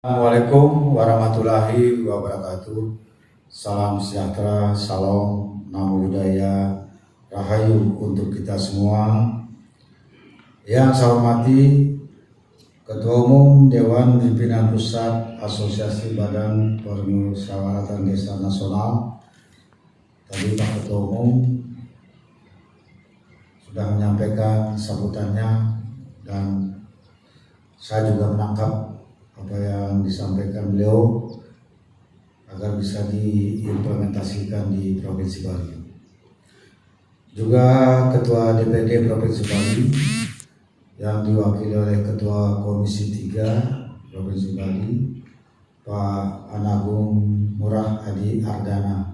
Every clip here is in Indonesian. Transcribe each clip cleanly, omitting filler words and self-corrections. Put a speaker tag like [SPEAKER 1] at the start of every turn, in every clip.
[SPEAKER 1] Assalamualaikum warahmatullahi wabarakatuh. Salam sejahtera, salam, namo buddhaya, rahayu untuk kita semua. Yang saya hormati Ketua Umum Dewan Pimpinan Pusat Asosiasi Badan Permusyawaratan Desa Nasional. Tadi Pak Ketua Umum sudah menyampaikan sambutannya dan saya juga menangkap apa yang disampaikan beliau agar bisa diimplementasikan di Provinsi Bali. Juga Ketua DPD Provinsi Bali yang diwakili oleh Ketua Komisi 3 Provinsi Bali, Pak Anagung Murah Adi Ardana,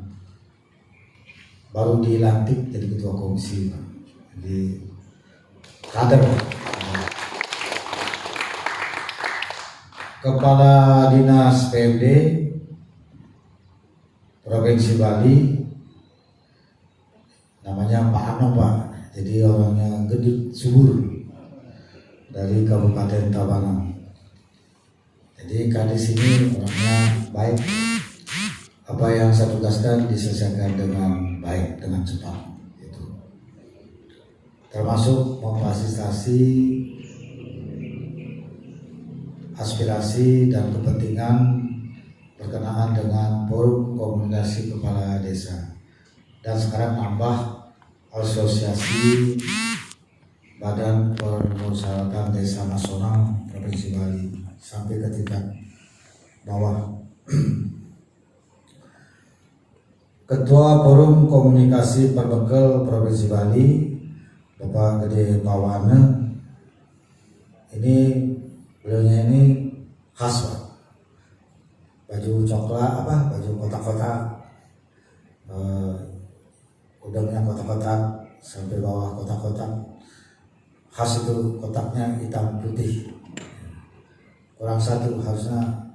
[SPEAKER 1] baru dilantik jadi Ketua Komisi, Pak. Jadi kader. Kepala Dinas PMD Provinsi Bali namanya Pak Ano, Pak. Jadi orangnya gedut subur dari Kabupaten Tabanan. Jadi kadis ini orangnya baik. Apa yang saya tugaskan diselesaikan dengan baik, dengan cepat. Gitu. Termasuk memfasilitasi aspirasi dan kepentingan berkenaan dengan forum komunikasi kepala desa, dan sekarang nambah asosiasi Badan Permusyawaratan Desa Nasional Provinsi Bali sampai ke tingkat bawah. Ketua Forum Komunikasi Perbekel Provinsi Bali, Bapak Gede Pawane, ini beliaunya ini khas, Pak. Baju coklat, baju kotak-kotak, udangnya kotak-kotak sampai bawah kotak-kotak. Khas itu kotaknya hitam putih. Kurang satu harusnya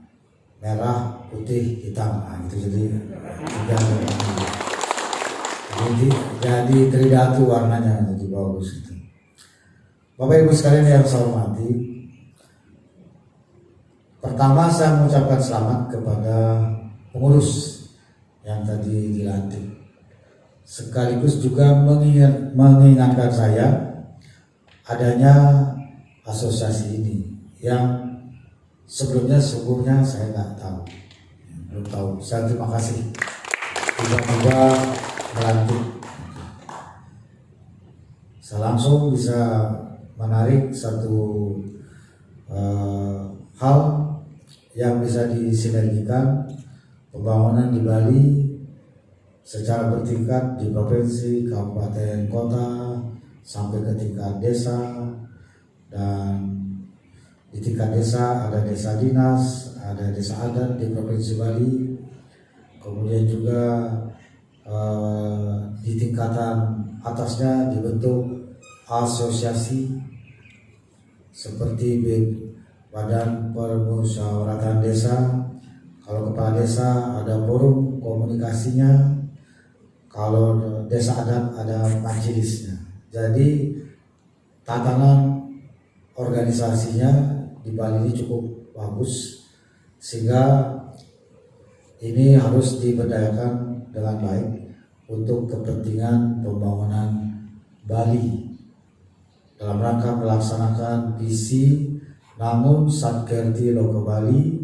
[SPEAKER 1] merah, putih, hitam. Nah, itu jadi tridatu warnanya, jadi bagus itu. Bapak Ibu sekalian yang saya hormati, pertama saya mengucapkan selamat kepada pengurus yang tadi dilantik, sekaligus juga mengingatkan saya adanya asosiasi ini yang sebelumnya saya belum tahu. Saya terima kasih tiba-tiba melantik. Saya langsung bisa menarik satu hal yang bisa disinergikan pembangunan di Bali secara bertingkat di provinsi, kabupaten, kota, sampai ke tingkat desa. Dan di tingkat desa ada desa dinas, ada desa adat di Provinsi Bali. Kemudian juga di tingkatan atasnya dibentuk asosiasi seperti Badan Permusyawaratan Desa. Kalau kepala desa ada forum komunikasinya, kalau desa adat ada majelisnya. Jadi tatanan organisasinya di Bali ini cukup bagus, sehingga ini harus diberdayakan dengan baik untuk kepentingan pembangunan Bali dalam rangka melaksanakan visi namun Satkerti Loka Bali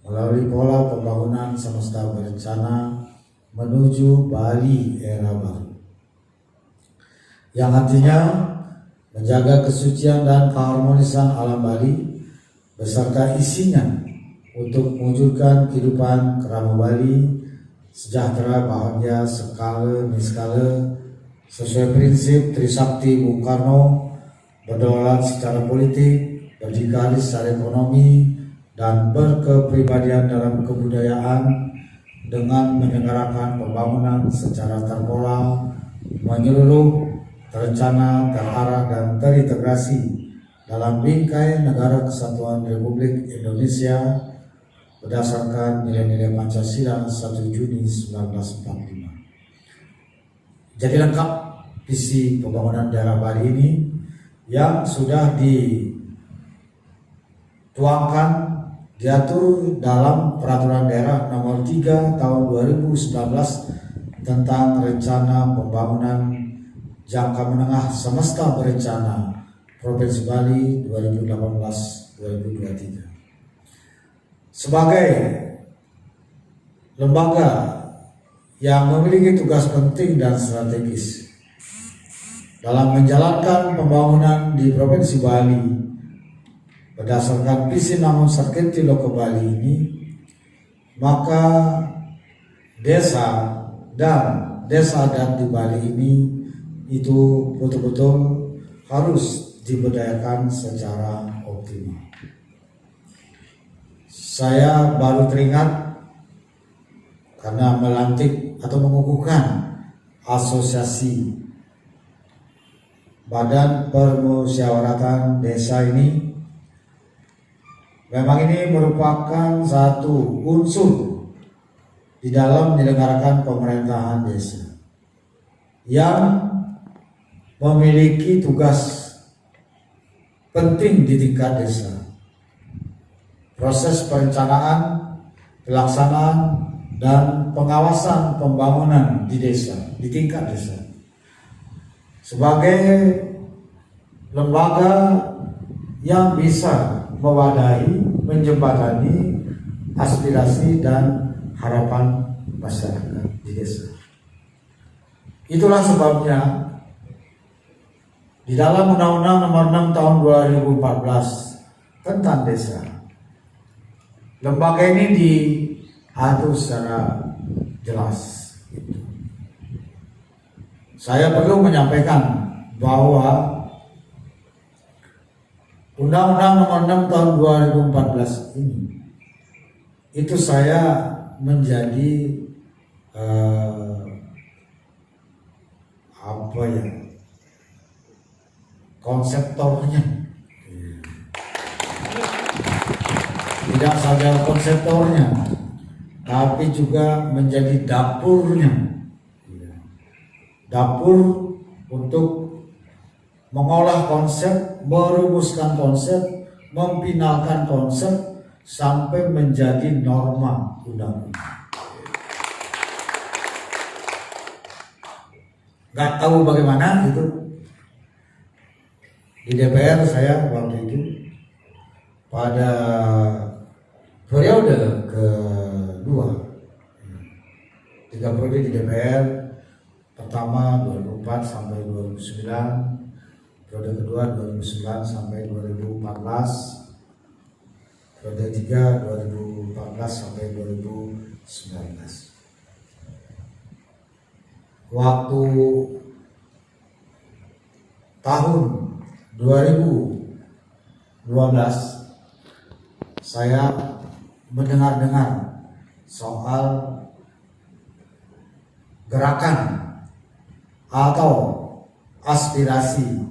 [SPEAKER 1] melalui pola pembangunan semesta berencana menuju Bali era baru, yang artinya menjaga kesucian dan keharmonisan alam Bali beserta isinya untuk mewujudkan kehidupan kerama Bali sejahtera, bahagia, skala niskala sesuai prinsip Trisakti Bung Karno, berdaulat secara politik, berdikari secara ekonomi, dan berkepribadian dalam kebudayaan dengan menyengarakan pembangunan secara terpola, menyeluruh, terencana, terarah, dan terintegrasi dalam bingkai Negara Kesatuan Republik Indonesia berdasarkan nilai-nilai Pancasila 1 Juni 1945. Jadi lengkap visi pembangunan daerah Bali ini yang sudah dituangkan diatur dalam Peraturan Daerah Nomor 3 Tahun 2019 tentang Rencana Pembangunan Jangka Menengah Semesta Berencana Provinsi Bali 2018-2023. Sebagai lembaga yang memiliki tugas penting dan strategis dalam menjalankan pembangunan di Provinsi Bali berdasarkan visi Namun Sarkenti Loko Bali ini, maka desa dan desa adat di Bali ini itu betul-betul harus diberdayakan secara optimal. Saya baru teringat karena melantik atau mengukuhkan asosiasi Badan Permusyawaratan Desa ini. Memang ini merupakan satu unsur di dalam menyelenggarakan pemerintahan desa yang memiliki tugas penting di tingkat desa. Proses perencanaan, pelaksanaan, dan pengawasan pembangunan di desa, di tingkat desa. Sebagai lembaga yang bisa mewadahi, menjembatani aspirasi dan harapan masyarakat di desa. Itulah sebabnya di dalam Undang-Undang Nomor 6 Tahun 2014 tentang desa, lembaga ini diatur secara jelas. Saya perlu menyampaikan bahwa Undang-Undang Nomor 6 Tahun 2014 ini itu saya menjadi konseptornya. Tidak saja konseptornya, tapi juga menjadi dapurnya. Dapur untuk mengolah konsep, merumuskan konsep, memfinalkan konsep sampai menjadi norma undang-undang. Gak tahu bagaimana itu di DPR saya waktu itu pada periode kedua, 3 periode di DPR, pertama 2004 sampai 2009, periode kedua 2009 sampai 2014, periode 3 2014 sampai 2019. Waktu tahun 2012 saya mendengar soal gerakan atau aspirasi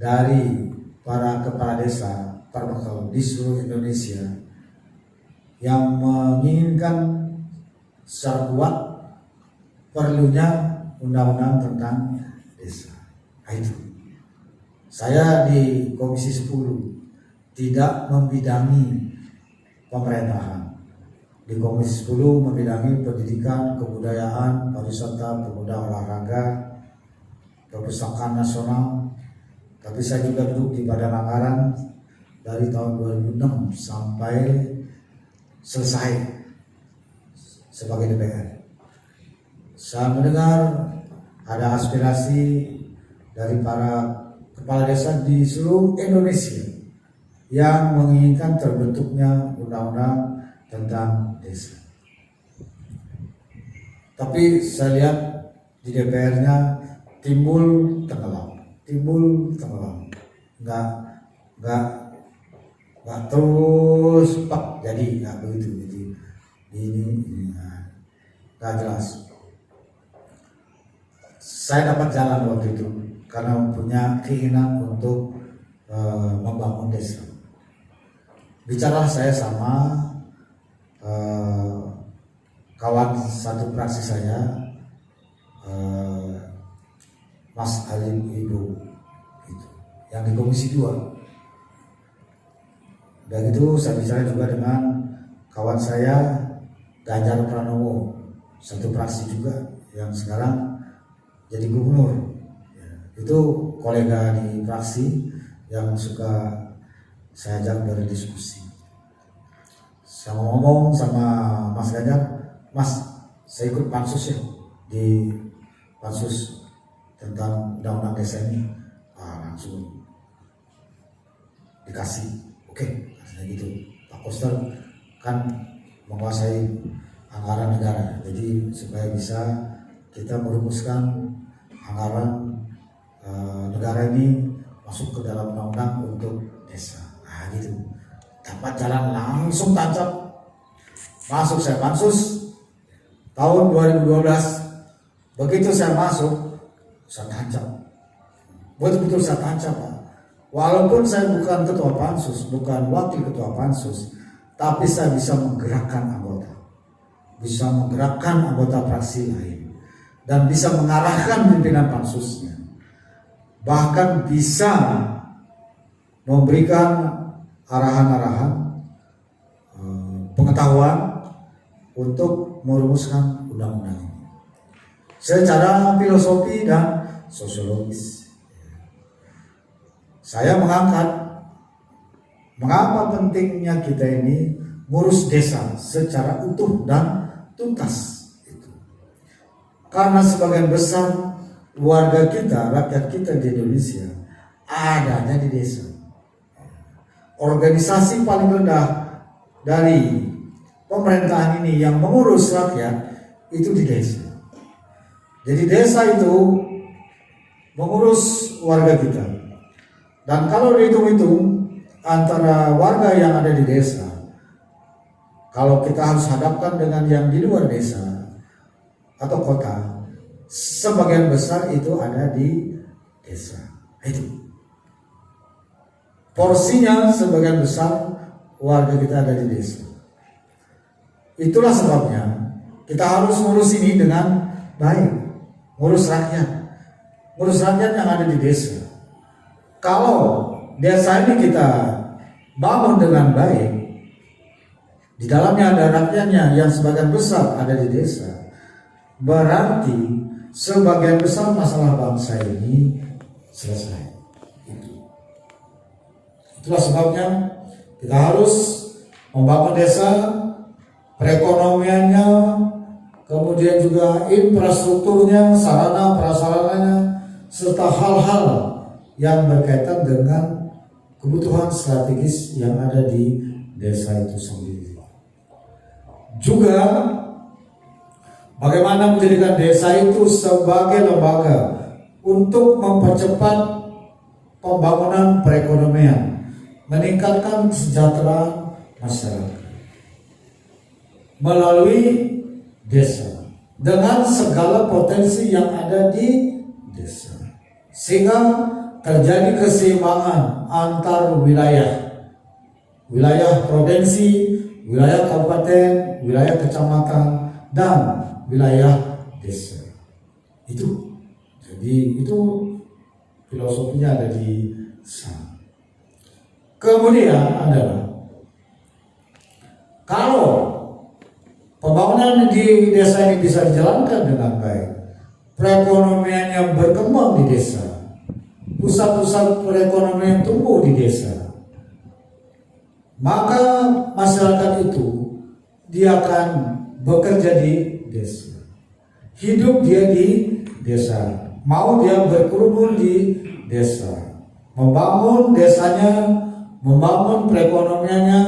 [SPEAKER 1] dari para kepala desa terbaik di seluruh Indonesia yang menginginkan secara kuat perlunya undang-undang tentang desa. Itu saya di Komisi 10 tidak membidangi pemerintahan. Di Komisi 10 membidangi pendidikan, kebudayaan, pariwisata, pemuda, olahraga, perpustakaan nasional. Tapi saya juga duduk di Badan Anggaran dari tahun 2006 sampai selesai sebagai DPR. Saya mendengar ada aspirasi dari para kepala desa di seluruh Indonesia yang menginginkan terbentuknya undang-undang tentang desa. Tapi saya lihat di DPR-nya timbul tenggelam, nggak terus pak jadi nggak begitu, jadi ini nggak jelas. Saya dapat jalan waktu itu karena punya keinginan untuk membangun desa. Bicara saya sama kawan satu praksi saya, Mas Alim Ibu, yang di Komisi 2. Udah gitu saya bicara juga dengan kawan saya Ganjar Pranowo, satu fraksi juga yang sekarang jadi gubernur. Ya, itu kolega di fraksi yang suka saya ajak berdiskusi. Saya ngomong sama Mas Ganjar, Mas, saya ikut pansus ya di pansus tentang undang-undang desa ini. Langsung dikasih, oke, katanya gitu. Pak Koster kan menguasai anggaran negara, jadi supaya bisa kita merumuskan anggaran negara ini masuk ke dalam undang-undang untuk desa. Gitu. Dapat jalan langsung tancap. Masuk saya pansus tahun 2012. Begitu saya masuk, saya tancap. Betul-betul saya tancap, Pak. Walaupun saya bukan ketua pansus, bukan wakil ketua pansus, tapi saya bisa menggerakkan anggota. Bisa menggerakkan anggota fraksi lain. Dan bisa mengarahkan pimpinan pansusnya. Bahkan bisa memberikan arahan-arahan, pengetahuan untuk merumuskan undang-undang ini. Secara filosofi dan sosiologis. Saya mengangkat mengapa pentingnya kita ini ngurus desa secara utuh dan tuntas. Karena sebagian besar warga kita, rakyat kita di Indonesia adanya di desa. Organisasi paling rendah dari pemerintahan ini yang mengurus rakyat itu di desa. Jadi desa itu mengurus warga kita. Dan kalau dihitung-hitung antara warga yang ada di desa, kalau kita harus hadapkan dengan yang di luar desa atau kota, sebagian besar itu ada di desa. Itu porsinya sebagian besar warga kita ada di desa. Itulah sebabnya kita harus ngurus ini dengan baik, ngurus rakyat yang ada di desa. Kalau desa ini kita bangun dengan baik, di dalamnya ada rakyatnya yang sebagian besar ada di desa, berarti sebagian besar masalah bangsa ini selesai. Itulah sebabnya kita harus membangun desa, perekonomiannya, kemudian juga infrastrukturnya, sarana prasarananya, serta hal-hal yang berkaitan dengan kebutuhan strategis yang ada di desa itu sendiri. Juga bagaimana menjadikan desa itu sebagai lembaga untuk mempercepat pembangunan perekonomian, meningkatkan kesejahteraan masyarakat melalui desa dengan segala potensi yang ada di desa, sehingga terjadi keseimbangan antar wilayah provinsi, wilayah kabupaten, wilayah kecamatan, dan wilayah desa. Jadi itu filosofinya ada di sana. Kemudian adalah kalau pembangunan di desa ini bisa dijalankan dengan baik, perekonomiannya berkembang di desa, pusat-pusat perekonomian tumbuh di desa, maka masyarakat itu dia akan bekerja di desa, hidup dia di desa, mau dia berkerumun di desa, membangun desanya, membangun perekonomiannya,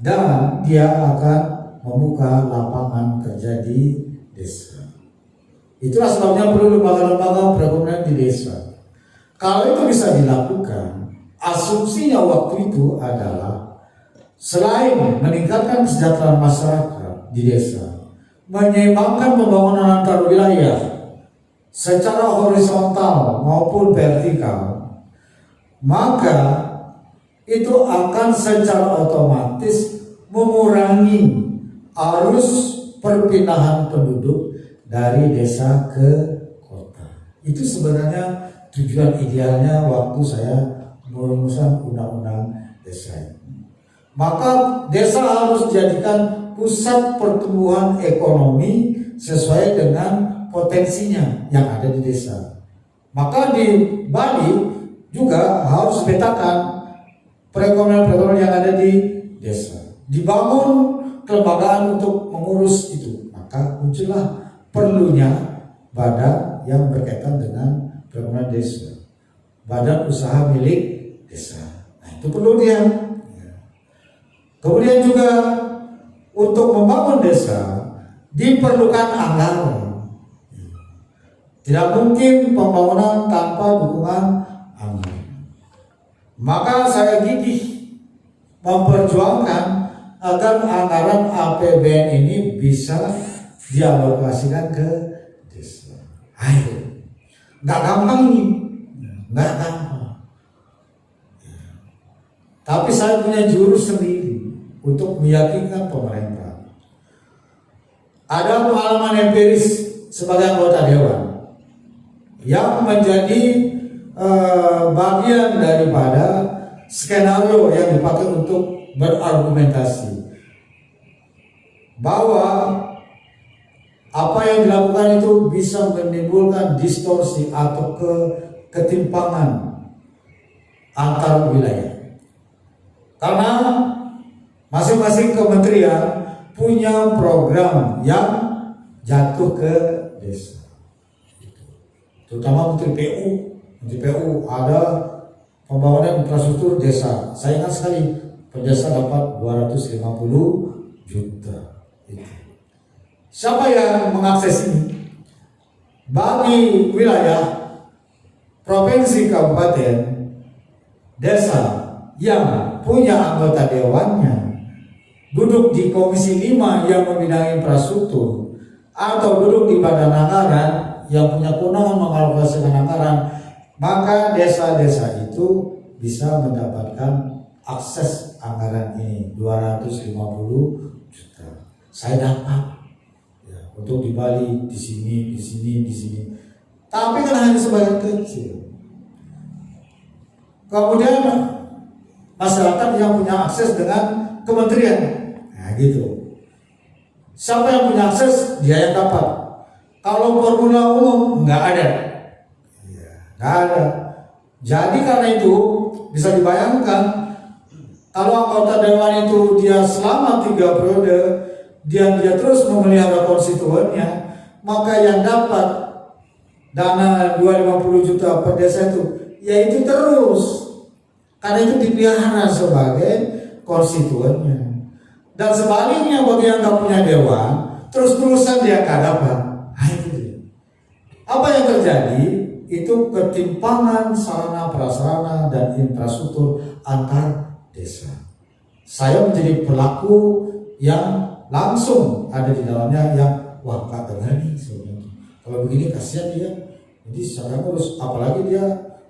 [SPEAKER 1] dan dia akan membuka lapangan kerja di desa. Itulah sebabnya perlu lembaga-lembaga perekonomian di desa. Kalau itu bisa dilakukan, asumsinya waktu itu adalah selain meningkatkan kesejahteraan masyarakat di desa, menyeimbangkan pembangunan antar wilayah secara horizontal maupun vertikal, maka itu akan secara otomatis mengurangi arus perpindahan penduduk dari desa ke kota. Itu sebenarnya tujuan idealnya waktu saya merumuskan undang-undang desa. Maka desa harus dijadikan pusat pertumbuhan ekonomi sesuai dengan potensinya yang ada di desa. Maka di Bali juga harus petakan perekonomian yang ada di desa. Dibangun kelembagaan untuk mengurus itu. Maka muncullah perlunya badan yang berkaitan dengan perekonomian desa. Badan usaha milik desa. Nah, itu perlu dia. Kemudian juga untuk membangun desa diperlukan anggaran. Tidak mungkin pembangunan tanpa dukungan anggaran. Maka saya gigih memperjuangkan agar anggaran APBN ini bisa dialokasikan ke desa. Ayo, nggak gampang nih, nggak gampang. Tapi saya punya jurus sendiri untuk meyakinkan pemerintah. Ada pengalaman empiris sebagai anggota dewan yang menjadi bagian daripada skenario yang dipakai untuk berargumentasi bahwa apa yang dilakukan itu bisa menimbulkan distorsi atau ketimpangan antar wilayah. Karena masing-masing kementerian punya program yang jatuh ke desa. Terutama Menteri PU ada pembangunan infrastruktur desa. Saya ingat sekali per desa dapat 250 juta. Siapa yang mengakses ini? Bagi wilayah provinsi, kabupaten, desa yang punya anggota dewannya duduk di komisi 5 yang membidangi infrastruktur atau duduk di badan anggaran yang punya kewenangan mengalokasikan anggaran, maka desa-desa itu bisa mendapatkan akses anggaran ini 250 juta. Saya dapat ya, untuk di Bali, di sini. Tapi kan hanya sebagian kecil. Kemudian masyarakat yang punya akses dengan kementerian, nah gitu. Siapa yang punya akses, dia yang dapat. Kalau formula umum nggak ada, nggak ada. Jadi karena itu bisa dibayangkan kalau anggota dewan itu dia selama 3 periode dia terus memelihara konstituennya, maka yang dapat dana 250 juta per desa itu, yaitu terus. Karena itu dipelihara sebagai konstituennya. Dan sebaliknya bagi yang nggak punya dewan, terus-terusan dia nggak dapat. Apa yang terjadi? Itu ketimpangan sarana prasarana dan infrastruktur antar desa. Saya menjadi pelaku yang langsung ada di dalamnya yang wah kata nih sebenarnya. Kalau begini kasihan dia. Jadi saya ngurus, apalagi dia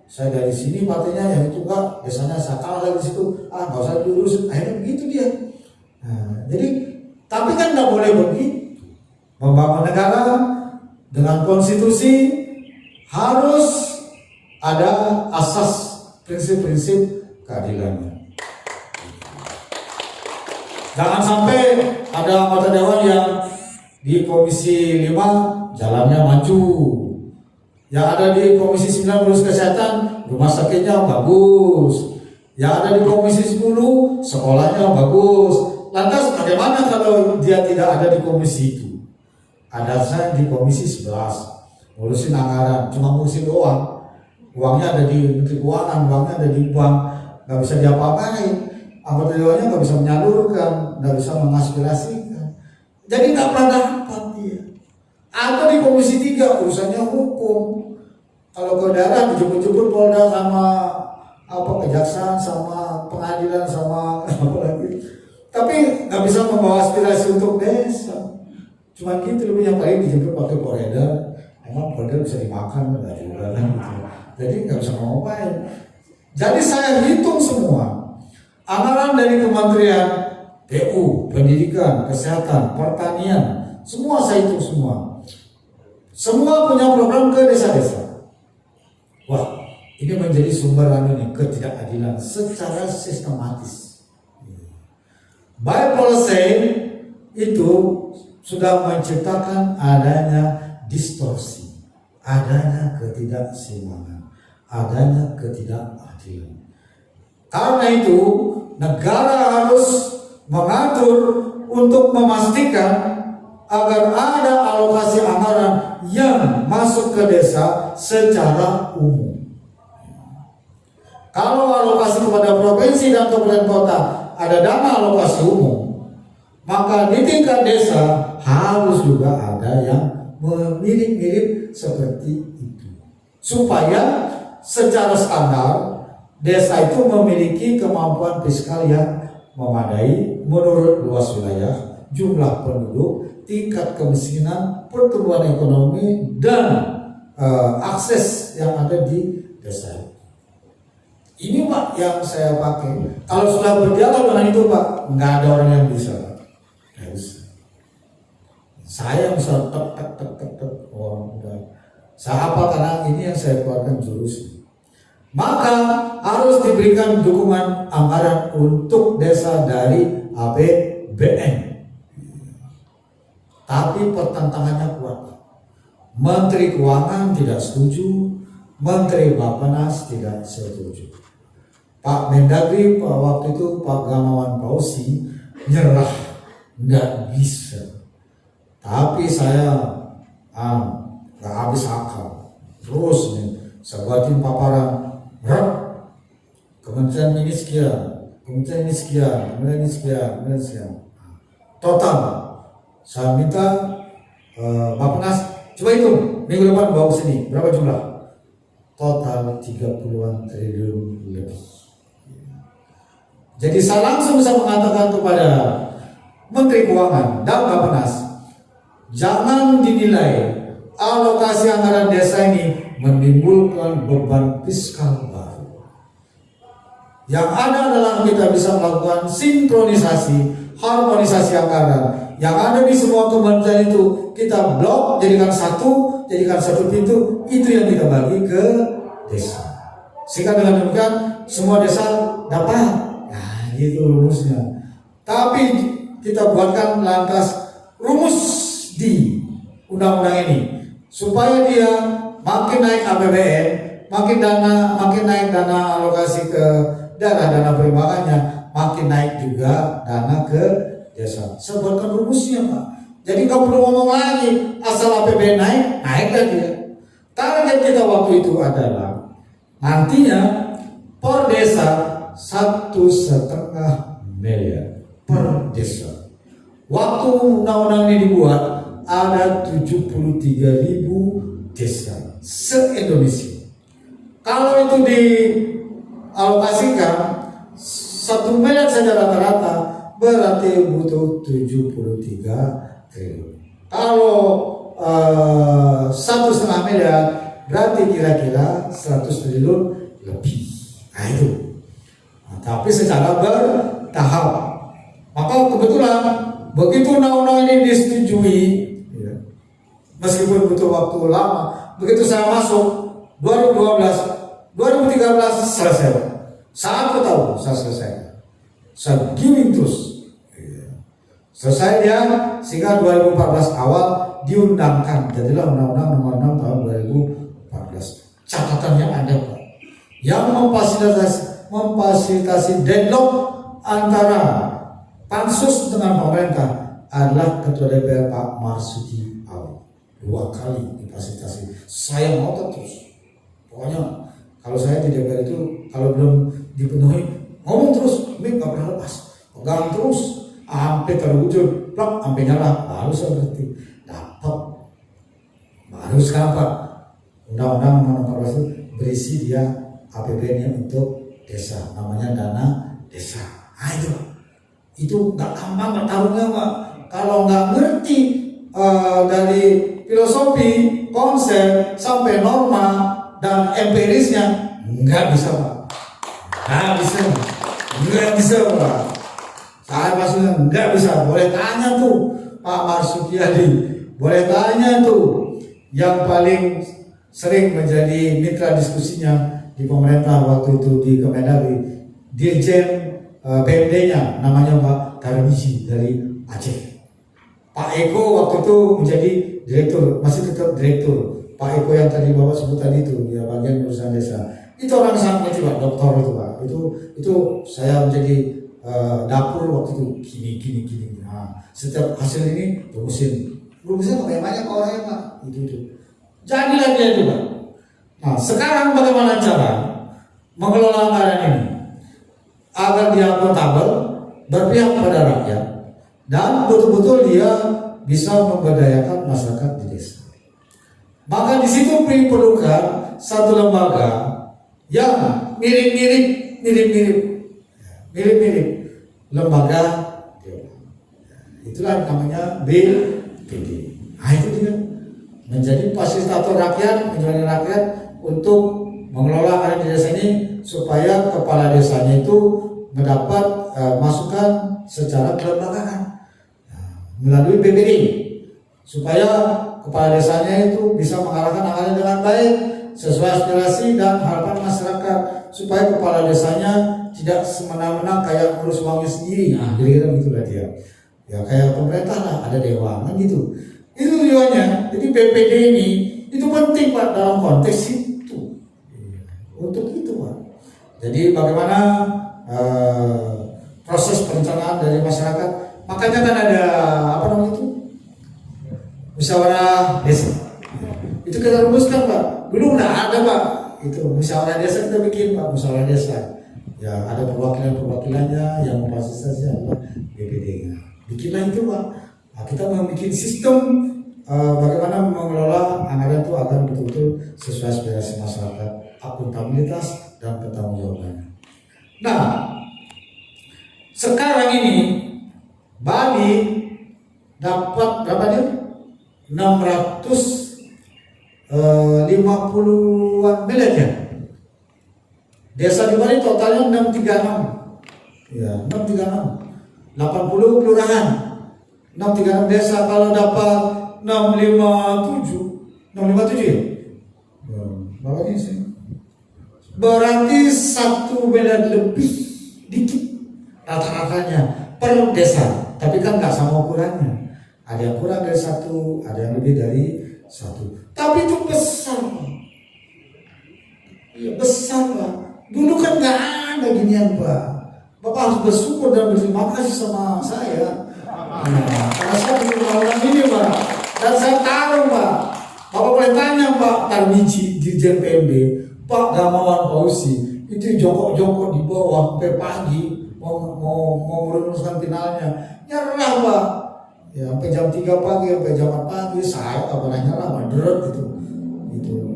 [SPEAKER 1] saya dari sini partainya yang itu enggak, biasanya saya kalah lagi di situ, nggak usah diurusin, akhirnya begitu dia. Nah, jadi tapi kan nggak boleh begitu. Membangun negara dengan konstitusi harus ada asas prinsip-prinsip keadilannya. Jangan sampai ada anggota dewan yang di komisi 5 jalannya maju, yang ada di komisi 9 urus kesehatan rumah sakitnya bagus, yang ada di komisi 10 sekolahnya bagus. Lantas bagaimana kalau dia tidak ada di komisi itu? Ada saya di komisi 11 ngurusin anggaran, cuma ngurusin doang. Uangnya ada di Menteri Keuangan, uangnya ada di bank, nggak bisa diapa-apain. Anggota dewannya nggak bisa menyalurkan, nggak bisa mengaspirasikan. Jadi nggak pernah dapat dia. Atau di komisi 3 urusannya hukum. Kalau ke daerah dijemput-jemput Polda sama kejaksaan, sama pengadilan, sama apa lagi. Tapi nggak bisa membawa aspirasi untuk desa. Cuma gitu, lebih yang paling dijemput pakai poreda. Emang poreda bisa dimakan nggak juga kan gitu. Jadi nggak bisa ngapain. Jadi saya hitung semua anggaran dari kementerian PU, pendidikan, kesehatan, pertanian, semua saya hitung semua. Semua punya program ke desa-desa. Wah, ini menjadi sumber ketidakadilan secara sistematis. By policy itu sudah menciptakan adanya distorsi, adanya ketidakseimbangan, adanya ketidakadilan. Karena itu negara harus mengatur untuk memastikan agar ada alokasi anggaran yang masuk ke desa secara umum. Kalau alokasi kepada provinsi dan kabupaten kota ada dana alokasi umum, maka di tingkat desa harus juga ada yang mirip-mirip seperti itu, supaya secara standar desa itu memiliki kemampuan fiskal yang memadai menurut luas wilayah, jumlah penduduk, tingkat kemiskinan, pertumbuhan ekonomi, dan akses yang ada di desa. Ini Pak yang saya pakai. Kalau sudah berjalan dengan itu Pak, nggak ada orang yang bisa. Nggak bisa. Saya bisa tek. Oh, udah. Saya hafal karena ini yang saya keluarkan jurus. Maka harus diberikan dukungan anggaran untuk desa dari APBN. Tapi pertentangannya kuat. Menteri Keuangan tidak setuju, Menteri Bappenas tidak setuju. Pak Mendagri waktu itu Pak Gamawan Fauzi nyerah, nggak bisa. Tapi saya nggak habis akal. Terus nih, saya buatin paparan. Kementerian ini sekian, kementerian ini sekian, kementerian ini sekian, kementerian sekian. Total, saya minta Bappenas coba hitung minggu depan bawa ke sini berapa jumlah? Total 30-an triliun lebih. Jadi saya langsung bisa mengatakan kepada Menteri Keuangan dan Bappenas, jangan dinilai alokasi anggaran desa ini menimbulkan beban fiskal baru. Yang ada adalah kita bisa melakukan sinkronisasi, harmonisasi anggaran. Yang ada di semua kementerian itu kita blok, jadikan satu pintu, itu yang kita bagi ke desa. Sehingga dengan demikian semua desa dapat. Nah, gitu rumusnya. Tapi kita buatkan lantas rumus di undang-undang ini supaya dia makin naik APBN, makin naik dana alokasi ke dana perimbangannya, makin naik juga dana ke desa. Sebutkan rumusnya Pak. Jadi nggak perlu ngomong lagi, asal APBN naik lagi ya. Target kita waktu itu adalah nantinya per desa 1,5 miliar per desa. Waktu undang-undang ini dibuat ada 73.000 desa se-Indonesia. Kalau itu dialokasikan 1 miliar saja rata-rata, berarti butuh 73 triliun. Kalau 1,5 miliar berarti kira-kira 100 triliun lebih. Nah itu. Nah, tapi secara bertahap. Maka kebetulan begitu undang-undang ini disetujui, ya, meskipun butuh waktu lama, begitu saya masuk 2012, 2013 selesai. Saat tahu saya selesai. Saya gini terus. Selesai dia sehingga 2014 awal diundangkan, jadilah Undang-Undang Nomor 6 tahun 2014. Catatannya ada Pak, yang memfasilitasi deadlock antara pansus dengan pemerintah adalah Ketua DPR Pak Marzuki Ali. 2 kali difasilitasi. Saya ngotot terus. Pokoknya kalau saya di DPR itu kalau belum dipenuhi ngomong terus, ini nggak pernah lepas, pegang terus. Sampai terwujud, plak, sampai nyala, baru saya berarti dapat. Baru sekarang Pak, Undang-Undang Nomor 14 itu berisi dia APBN-nya untuk desa, namanya dana desa. Nah itu nggak gampang bertarungnya Pak. Kalau nggak ngerti dari filosofi, konsep sampai norma dan empirisnya, nggak bisa Pak. Nggak bisa Pak. Saya maksudnya nggak bisa. Boleh tanya tuh Pak Marzuki Ali, boleh tanya tuh yang paling sering menjadi mitra diskusinya di pemerintah waktu itu di Kemendagri, Dirjen PMD-nya namanya Pak Tarmizi dari Aceh. Pak Eko waktu itu menjadi direktur, masih tetap direktur. Pak Eko yang tadi Bapak sebut tadi itu, ya bagian urusan desa. Itu orang sangat ngerti Pak, doktor itu Pak. Itu saya menjadi dapur waktu itu gini. Nah, setiap hasil ini rumusin pakai banyak orangnya Pak. Itu. Jadilah dia itu Pak. Nah, sekarang bagaimana cara mengelola anggaran ini agar dia akuntabel, berpihak pada rakyat, dan betul-betul dia bisa memberdayakan masyarakat di desa. Maka di situ diperlukan satu lembaga yang mirip-mirip lembaga dewan. Itulah namanya BPD. Nah, itu dia menjadi fasilitator rakyat, menjadi rakyat untuk mengelola anggaran di desa ini supaya kepala desanya itu mendapat masukan secara kelembagaan melalui BPD, supaya kepala desanya itu bisa mengarahkan anggaran dengan baik sesuai aspirasi dan harapan masyarakat, supaya kepala desanya tidak semena-mena kayak ngurus uangnya sendiri. Nah, kira-kira begitulah dia. Ya kayak pemerintah lah, ada dewan kan gitu. Itu tujuannya. Jadi BPD ini itu penting Pak dalam konteks itu. Untuk itu Pak. Jadi bagaimana proses perencanaan dari masyarakat. Makanya kan ada apa namanya itu? Musyawarah desa. Itu kita rumuskan Pak. Dulu udah ada Pak. Itu musyawarah desa kita bikin Pak, musyawarah desa. Ya ada perwakilan-perwakilannya yang memfasilitasi adalah BPD-nya. Bikinlah itu Pak. Nah, kita membuat sistem bagaimana mengelola anggaran itu agar betul-betul sesuai aspirasi masyarakat, akuntabilitas dan pertanggungjawabannya. Nah, sekarang ini Bali dapat berapa dia? 650-an miliar ya. Desa di Bali totalnya 636. Ya, 636. 80 kelurahan. 636 desa, kalau dapat 657 ya? Berapa ini sih? Berarti 1 miliar lebih dikit rata-ratanya per desa. Tapi kan nggak sama ukurannya. Ada yang kurang dari 1, ada yang lebih dari 1. Tapi itu besar Pak. Ya, besar Pak. Dulu kan nggak ada ginian Pak. Bapak harus bersyukur dan berterima kasih sama saya. Nah, karena saya bisa melakukan ini Pak. Dan saya taruh Pak. Bapak boleh tanya Pak Tarmizi di JPMD, Pak Gamawan Fauzi itu jongkok-jongkok di bawah sampai pagi mau merumuskan finalnya. Nyerah Pak. Ya sampai jam 3 pagi, sampai jam 4 pagi saya tak pernah nyerah, madret itu.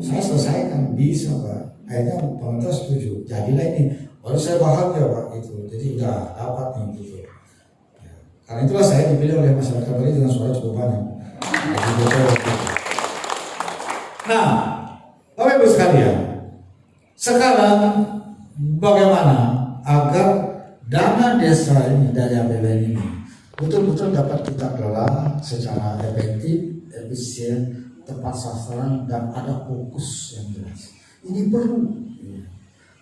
[SPEAKER 1] Saya selesaikan bisa Pak. Akhirnya pemerintah setuju. Jadilah ini. Baru saya bahagia Pak itu. Jadi udah dapat nih gitu. Ya. Karena itulah saya dipilih oleh masyarakat Bali dengan suara cukup banyak. Nah, Bapak Ibu sekalian, sekarang bagaimana agar dana desa ini dari APBN ini betul-betul dapat kita kelola secara efektif, efisien, tepat sasaran, dan ada fokus yang jelas. Ini perlu.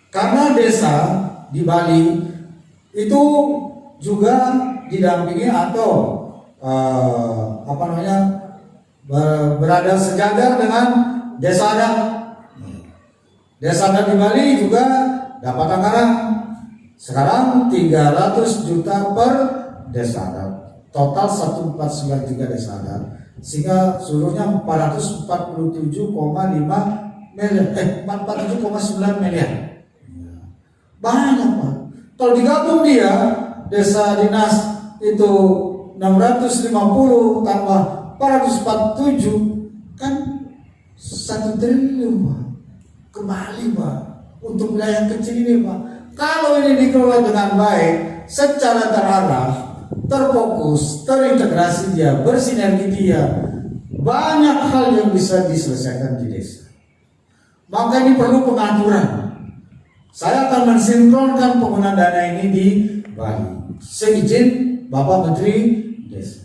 [SPEAKER 1] Karena desa di Bali itu juga didampingi atau berada sejajar dengan desa adat. Desa adat di Bali juga dapat anggaran sekarang 300 juta per desa adat. Total 149 desa adat, sehingga seluruhnya 447,9 miliar. Banyak Pak. Kalau digabung dia desa dinas itu 650 tambah 447 kan 1 triliun Pak. Kembali Pak untuk wilayah kecil ini Pak. Kalau ini dikelola dengan baik, secara terarah, terfokus, terintegrasi dia, bersinergi dia, banyak hal yang bisa diselesaikan di desa. Maka ini perlu pengaturan. Saya akan mensinkronkan penggunaan dana ini di Bali. Seizin Bapak Menteri Desa.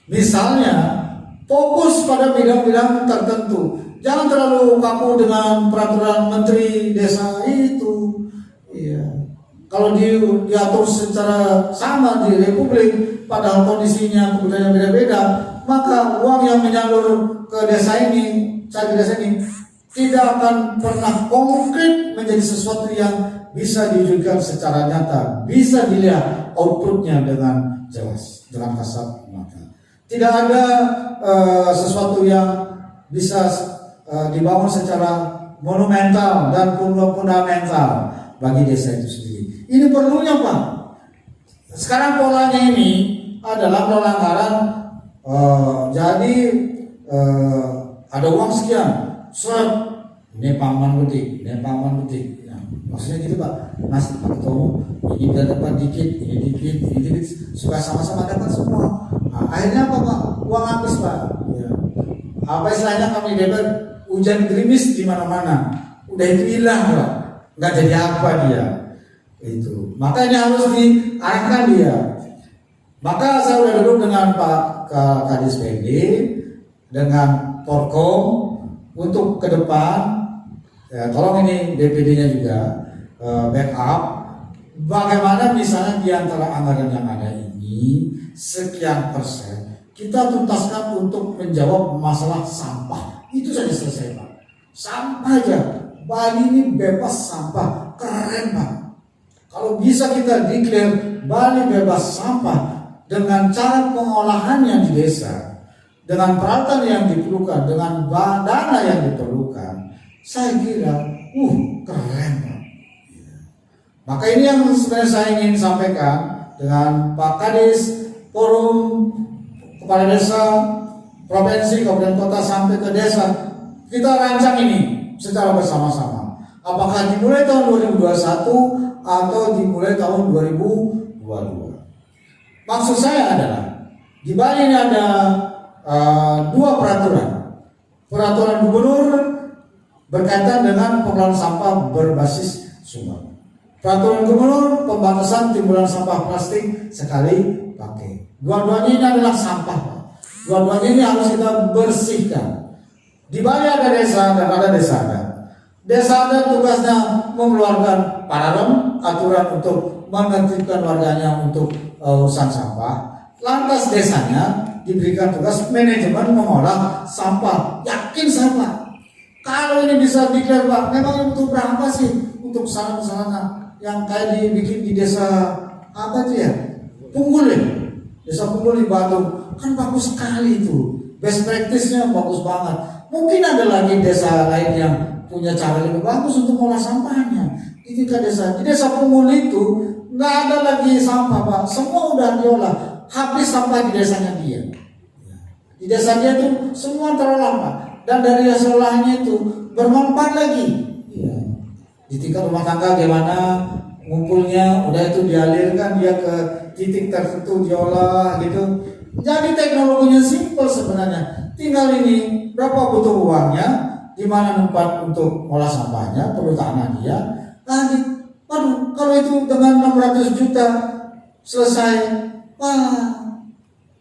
[SPEAKER 1] Misalnya, fokus pada bidang-bidang tertentu. Jangan terlalu kaku dengan peraturan Menteri Desa itu. Iya. Kalau diatur secara sama di Republik, padahal kondisinya kebutuhannya beda-beda, maka uang yang menyalur ke desa ini, di desa ini, tidak akan pernah konkret menjadi sesuatu yang bisa diwujudkan secara nyata, bisa dilihat outputnya dengan jelas, dengan kasat mata. Tidak ada sesuatu yang bisa dibangun secara monumental dan fundamental bagi desa itu sendiri. Ini perlunya Pak. Sekarang polanya ini adalah pola anggaran. Jadi ada uang sekian, ini paman butik, ini paman butik. Nah, maksudnya gitu Pak. Mas Pak Ketua, ini dapat dikit, ini dikit, ini dikit, supaya sama-sama dapat semua. Nah, akhirnya apa Pak? Uang habis Pak. Ya. Apa istilahnya kami dapat hujan gerimis di mana-mana. Udah itu hilang Pak. Nggak jadi apa dia. Itu makanya harus diarahkan dia. Maka saya sudah duduk dengan Pak Kadis PD, dengan Porkom untuk ke depan, ya, tolong ini DPD-nya juga backup. Bagaimana misalnya di antara anggaran yang ada ini sekian persen kita tuntaskan untuk menjawab masalah sampah. Itu saja selesai Pak. Sampah aja. Bali ini bebas sampah, keren Pak. Kalau bisa kita declare Bali bebas sampah dengan cara pengolahannya di desa, dengan peralatan yang diperlukan, dengan dana yang diperlukan, saya kira, keren Pak. Maka ini yang sebenarnya saya ingin sampaikan dengan Pak Kadis, forum kepala desa, provinsi, kabupaten kota sampai ke desa, kita rancang ini secara bersama-sama. Apakah dimulai tahun 2021 atau dimulai tahun 2022. Maksud saya adalah di Bali ini ada dua peraturan. Peraturan gubernur berkaitan dengan pengelolaan sampah berbasis sumber. Peraturan gubernur pembatasan timbulan sampah plastik sekali pakai. Dua-duanya ini adalah sampah. Dua-duanya ini harus kita bersihkan. Di Bali ada desa dan ada desa adat. Desa adat tugasnya mengeluarkan paralon, aturan untuk menertibkan warganya untuk urusan sampah. Lantas desanya diberikan tugas manajemen mengolah sampah. Yakin sampah. Kalau ini bisa dikira Pak, memang butuh berapa sih untuk sarana-sarana yang kayak dibikin di desa apa itu ya? Punggul ya? Desa Punggul di Batu kan bagus sekali itu. Best practice-nya bagus banget. Mungkin ada lagi desa lain yang punya cara lebih bagus untuk mengolah sampahnya. Di desa Punggul itu nggak ada lagi sampah Pak, semua udah diolah, habis sampah di desanya dia. Di desa dia itu semua terolah Pak, dan dari hasil olahnya itu bermanfaat lagi. Di tingkat rumah tangga gimana ngumpulnya, udah itu dialirkan dia ke titik tertentu diolah gitu. Jadi teknologinya simpel sebenarnya, tinggal ini berapa butuh uangnya, di mana tempat untuk olah sampahnya, perlu tanah dia. Waduh, kalau itu dengan 600 juta selesai,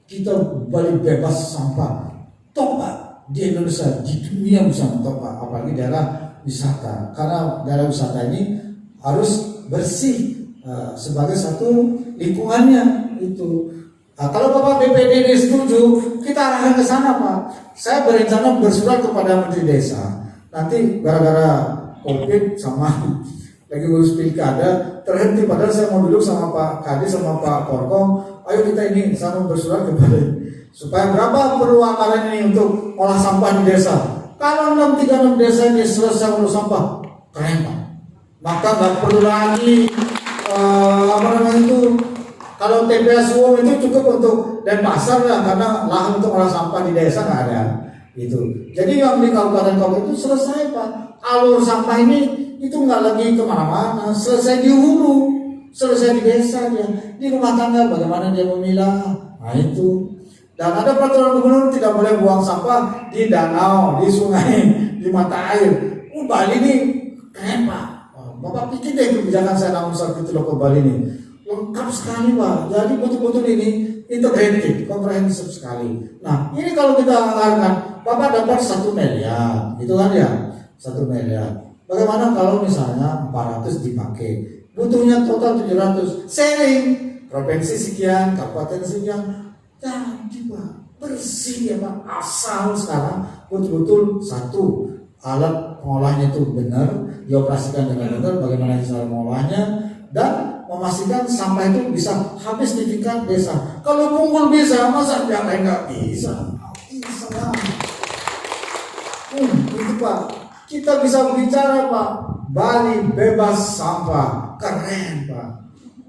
[SPEAKER 1] kita Bali bebas sampah. Top Pak, di Indonesia, di dunia bisa top Pak, apalagi daerah wisata. Karena daerah wisata ini harus bersih sebagai satu lingkungannya itu. Kalau Bapak BPD setuju, kita arahkan ke sana Pak. Saya berencana bersurat kepada Menteri Desa. Nanti gara-gara COVID sama lagi urus pilkada terhenti, padahal saya mau duduk sama Pak Kadis sama Pak Porkom. Ayo kita ini sama bersurat kepada supaya berapa perlu anggaran ini untuk olah sampah di desa. Kalau 636 desa ini selesai olah sampah, keren Pak. Maka nggak perlu lagi kalau TPS umum itu cukup untuk Denpasar lah, karena lahan untuk olah sampah di desa nggak ada itu. Jadi yang di kabupaten itu selesai Pak. Alur sampah ini itu nggak lagi kemana-mana, selesai di hulu, selesai di desa dia, di rumah tangga bagaimana dia memilah, nah itu. Dan ada peraturan gubernur tidak boleh buang sampah di danau, di sungai, di mata air. Bali ini keren Pak. Bapak pikir deh kebijakan saya namun saat itu loh ke Bali ini lengkap sekali Pak. Jadi betul-betul ini integrated, komprehensif sekali. Nah ini kalau kita anggarkan, Bapak dapat 1 miliar, gitu kan ya, 1 miliar. Bagaimana kalau misalnya 400 dipakai butuhnya total 700, sharing provinsi sekian, kabupaten sekian, jadi Pak bersih ya Pak, asal sekarang betul-betul satu alat pengolahnya itu benar, dioperasikan dengan benar, bagaimana cara mengolahnya, dan memastikan sampah itu bisa habis di tingkat desa. Kalau Punggul bisa, masa yang lain nggak bisa? Bisa lah. Itu Pak, kita bisa bicara Pak, Bali bebas sampah, keren Pak.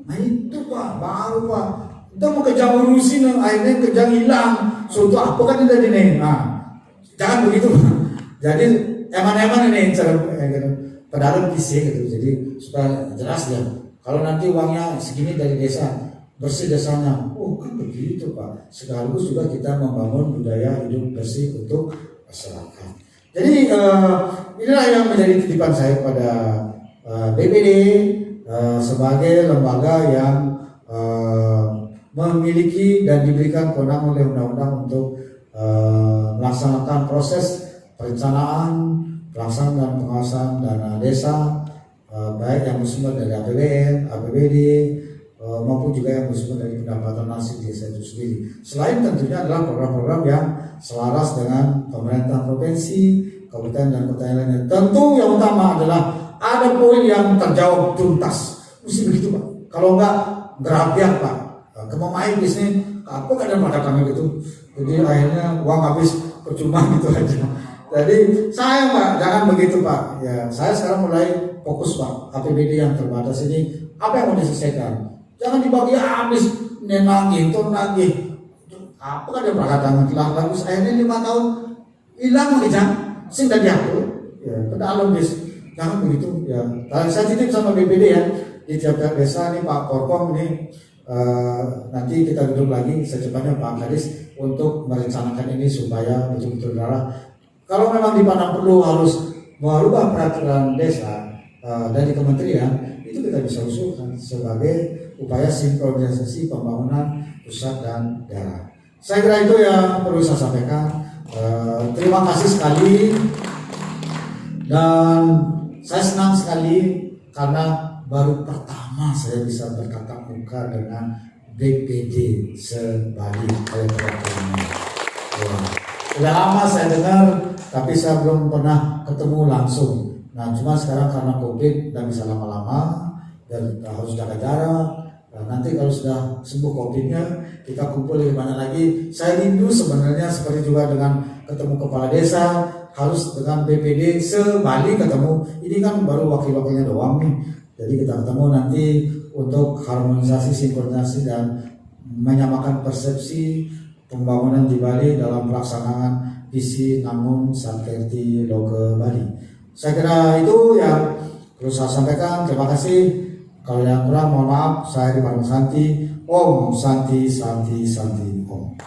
[SPEAKER 1] Nah itu Pak, baru Pak. Kita mau kejang urusin, akhirnya kejang hilang. Suatu apa kan tidak ini? Nah, jangan begitu Pak. Jadi eman-eman ini cara pedagang PC gitu. Jadi supaya jelas ya. Kalau nanti uangnya segini dari desa, bersih desanya. Oh kan begitu Pak. Sekaligus juga kita membangun budaya hidup bersih untuk masyarakat. Jadi inilah yang menjadi titipan saya kepada BPD sebagai lembaga yang memiliki dan diberikan kewenangan oleh undang-undang untuk melaksanakan proses perencanaan, pelaksanaan dan pengawasan dana desa, baik yang bersumber dari APBN, APBD, maupun juga yang bersumber dari pendapatan asli desa itu sendiri. Selain tentunya adalah program-program yang selaras dengan pemerintah provinsi, kabupaten dan kota lainnya. Tentu yang utama adalah ada poin yang terjawab tuntas. Mesti begitu Pak. Kalau enggak berapiak Pak. Kamu main bisnis, apa kadang pada kami gitu. Jadi akhirnya uang habis percuma gitu aja. Jadi saya Pak, jangan begitu Pak. Ya, saya sekarang mulai fokus Pak. APBD yang terbatas ini apa yang mau diselesaikan? Jangan dibagi habis, nenangin, nagih. Apa kan dia perkataan telah lagu akhirnya 5 tahun hilang aja, sing tadi aku, ya ke dalam bis. Jangan begitu ya. Saya titip sama BPD ya di tiap-tiap desa nih Pak Korkom ini. Nanti kita duduk lagi secepatnya Pak Kadis untuk merencanakan ini supaya betul-betul darah. Kalau memang dipandang perlu harus merubah peraturan desa dari kementerian, itu kita bisa usulkan sebagai upaya sinkronisasi pembangunan pusat dan daerah. Saya kira itu yang perlu saya sampaikan. Terima kasih sekali dan saya senang sekali karena baru pertama saya bisa bertatap muka dengan BPD se-Bali oleh pertama. Sudah lama saya dengar, tapi saya belum pernah ketemu langsung. Nah, cuma sekarang karena COVID dan bisa lama-lama dan harus jaga jarak. Nah, nanti kalau sudah sembuh COVID-nya, kita kumpul di mana lagi. Saya rindu sebenarnya seperti juga dengan ketemu kepala desa, harus dengan BPD se-Bali ketemu. Ini kan baru wakil-wakilnya doang nih. Jadi kita ketemu nanti untuk harmonisasi, sinkronisasi dan menyamakan persepsi pembangunan di Bali dalam pelaksanaan visi Namun Sakerti Loke Bali. Saya kira itu yang perlu saya sampaikan. Terima kasih. Kalau yang kurang mohon maaf. Saya Dimas Santi. Om Santi Santi Santi Om.